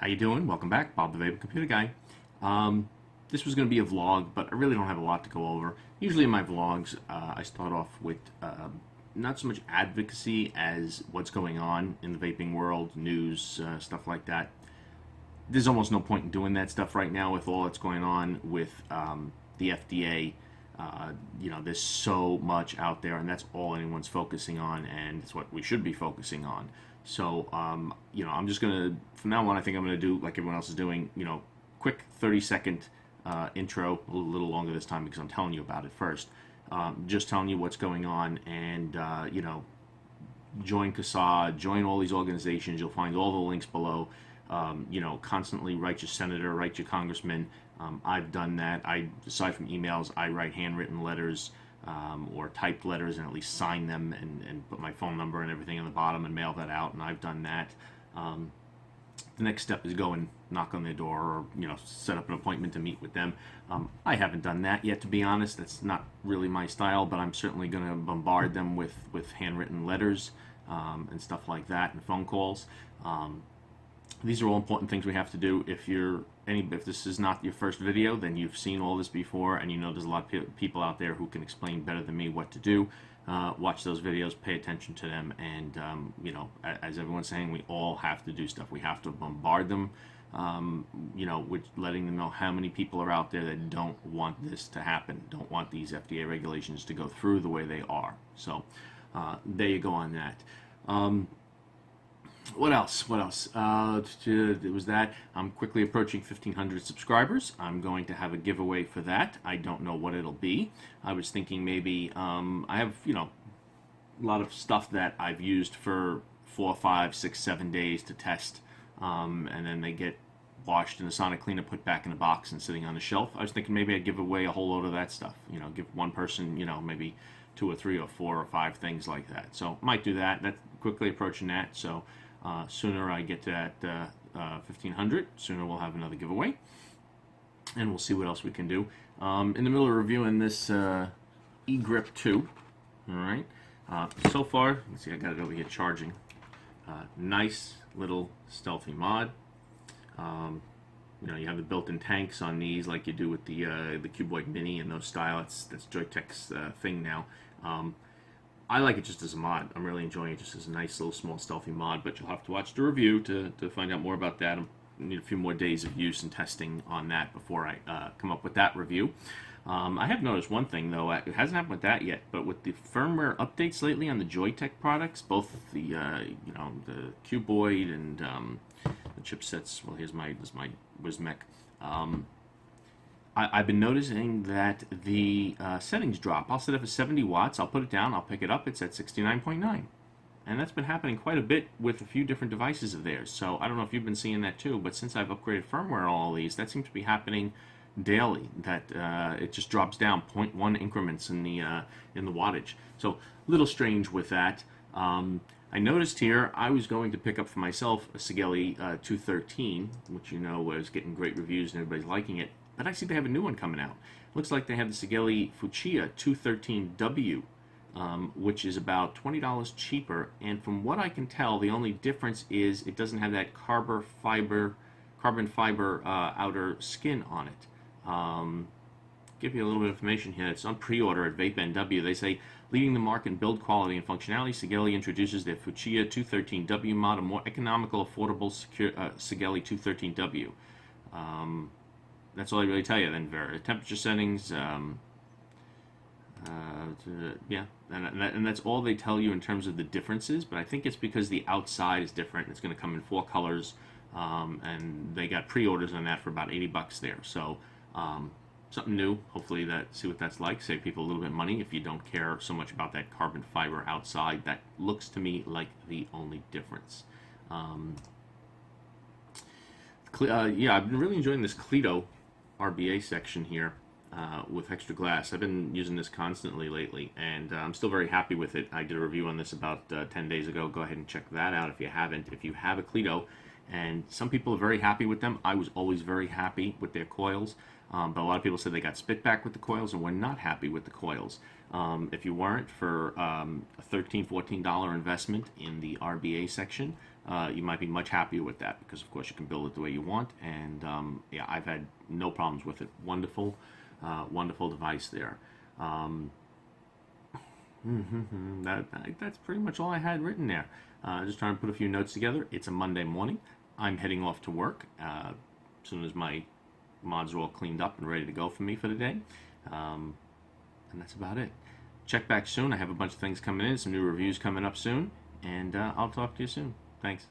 How you doing? Welcome back, Bob the Vapor Computer Guy. This was going to be a vlog, but I really don't have a lot to go over. Usually in my vlogs, I start off with not so much advocacy as what's going on in the vaping world, news, stuff like that. There's almost no point in doing that stuff right now with all that's going on with the FDA. There's so much out there, and that's all anyone's focusing on, and it's what we should be focusing on. So, I'm just going to, from now on, I think I'm going to do like everyone else is doing, quick 30-second intro, a little longer this time because I'm telling you about it first. Just telling you what's going on, and, join CASA, join all these organizations. You'll find all the links below. Constantly write your senator, write your congressman. I've done that. Aside from emails, I write handwritten letters or typed letters and at least sign them and put my phone number and everything on the bottom and mail that out, and I've done that. The next step is go and knock on their door or, set up an appointment to meet with them. I haven't done that yet, to be honest. That's not really my style, but I'm certainly going to bombard them with handwritten letters and stuff like that and phone calls. These are all important things we have to do. If this is not your first video, then you've seen all this before, and there's a lot of people out there who can explain better than me what to do. Watch those videos, pay attention to them, and as everyone's saying, we all have to do stuff. We have to bombard them, with letting them know how many people are out there that don't want this to happen, don't want these FDA regulations to go through the way they are. So there you go on that. What else? It was that. I'm quickly approaching 1,500 subscribers. I'm going to have a giveaway for that. I don't know what it'll be. I was thinking maybe I have, a lot of stuff that I've used for 4, 5, 6, 7 days to test, and then they get washed in a sonic cleaner, put back in a box, and sitting on the shelf. I was thinking maybe I'd give away a whole load of that stuff. Give one person, maybe 2 or 3 or 4 or 5 things like that. So might do that. That's quickly approaching that. So. Sooner I get to that 1,500, sooner we'll have another giveaway, and we'll see what else we can do. In the middle of reviewing this eGrip 2, all right. So far, let's see, I got it over here charging. Nice little stealthy mod. You have the built-in tanks on these, like you do with the Cuboid Mini and those style. That's Joytech's thing now. I like it just as a mod. I'm really enjoying it just as a nice little small stealthy mod, but you'll have to watch the review to find out more about that. I need a few more days of use and testing on that before I come up with that review. I have noticed one thing though, it hasn't happened with that yet, but with the firmware updates lately on the Joytech products, both the the Cuboid and the chipsets. Well, here's my Wismec. I've been noticing that the settings drop. I'll set it for 70 watts, I'll put it down, I'll pick it up, it's at 69.9. And that's been happening quite a bit with a few different devices of theirs. So I don't know if you've been seeing that too, but since I've upgraded firmware on all these, that seems to be happening daily, that it just drops down 0.1 increments in the wattage. So a little strange with that. I noticed here I was going to pick up for myself a Sigelei 213, which was getting great reviews and everybody's liking it. But I see they have a new one coming out. Looks like they have the Sigelei Fuchai 213W, which is about $20 cheaper. And from what I can tell, the only difference is it doesn't have that carbon fiber outer skin on it. Give you a little bit of information here. It's on pre-order at Vape NW. They say, leading the market in build quality and functionality, Sigelei introduces their Fuchai 213W mod, a more economical, affordable Sigelei 213W. That's all I really tell you then. Temperature settings, yeah, and that's all they tell you in terms of the differences, but I think it's because the outside is different. It's going to come in 4 colors, and they got pre-orders on that for about 80 bucks there. So something new. Hopefully see what that's like. Save people a little bit of money if you don't care so much about that carbon fiber outside. That looks to me like the only difference. Yeah, I've been really enjoying this Cleto RBA section here with extra glass. I've been using this constantly lately, and I'm still very happy with it. I did a review on this about 10 days ago. Go ahead and check that out if you haven't. If you have a Cleto, and some people are very happy with them. I was always very happy with their coils, but a lot of people said they got spit back with the coils and were not happy with the coils. If you weren't for a $13, $14 investment in the RBA section, you might be much happier with that because, of course, you can build it the way you want. And yeah, I've had no problems with it. Wonderful, wonderful device there. That's pretty much all I had written there. Just trying to put a few notes together. It's a Monday morning. I'm heading off to work as soon as my mods are all cleaned up and ready to go for me for the day. And that's about it. Check back soon. I have a bunch of things coming in, some new reviews coming up soon, and I'll talk to you soon. Thanks.